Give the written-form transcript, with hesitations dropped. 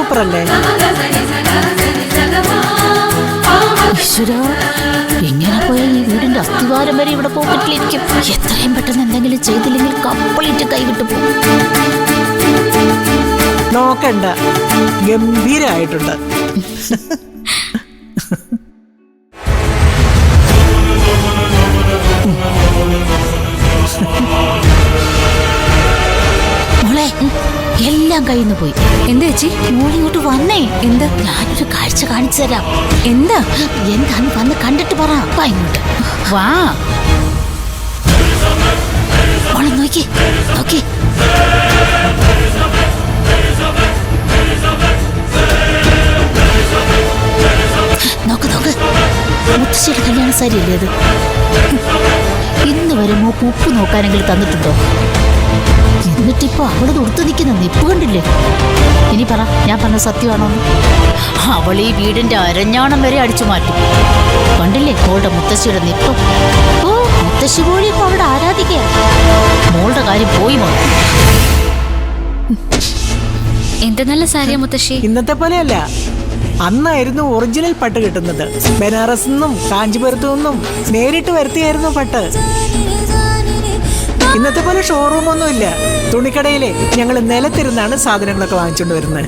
Super അല്ലേ? ഇങ്ങനെ പോയ ഈ വീടിന്റെ അസ്ഥിവാരം വരെ ഇവിടെ പോക്കറ്റിലിരിക്കും. എത്രയും പെട്ടെന്ന് എന്തെങ്കിലും ചെയ്തില്ലെങ്കിൽ കംപ്ലീറ്റ് കൈവിട്ടു പോകും. നോക്കണ്ട, ഗംഭീരായിട്ടുണ്ട്. മോളെ, എല്ലാം കയ്യിന്ന് പോയി. എന്താ ചേച്ചി? മോളിങ്ങോട്ട് വന്നേ. എന്താ? ഞാനൊരു കാഴ്ച കാണിച്ചു തരാം. എന്താ? എന്താന്ന് വന്ന് കണ്ടിട്ട് പറ. ഇങ്ങോട്ട് വാ. മോളെ നോക്കി നോക്കി. നോക്ക് നോക്ക്. മുത്തശ്ശിയുടെ കല്യാണ സാരി അല്ലേ അത്? ഇന്ന് വരെ മോക്ക് ഉപ്പ് നോക്കാനെങ്കിലും തന്നിട്ടുണ്ടോ? എന്നിട്ടിപ്പോ അവളത് ഉടുത്തു നിൽക്കുന്ന നിപ്പ് കണ്ടില്ലേ? ഇനി പറ, ഞാൻ പറഞ്ഞ സത്യമാണോ? അവൾ ഈ വീടിന്റെ അരഞ്ഞാണം വരെ അടിച്ചു മാറ്റും. കണ്ടില്ലേ മോളുടെ മുത്തശ്ശിയുടെ നിപ്പ്? ഓ, മുത്തശ്ശി പോലും ഇപ്പൊ അവളുടെ ആരാധിക്കുക. മോളുടെ കാര്യം പോയി മോൾ. എന്ത് നല്ല സാരിയാ മുത്തശ്ശി. ഇന്നത്തെ പോലെയല്ല, അന്നായിരുന്നു ഒറിജിനൽ പട്ട് കിട്ടുന്നത്. ബനാറസിൽ നിന്നും കാഞ്ചീപുരത്തു നിന്നും നേരിട്ട് വരുത്തിയായിരുന്നു പട്ട്. ഇന്നത്തെ പോലെ ഷോറൂം ഒന്നുമില്ല. തുണിക്കടയിലെ ഞങ്ങൾ നിലത്തിരുന്നാണ് സാധനങ്ങളൊക്കെ വാങ്ങിച്ചുകൊണ്ട് വരുന്നത്.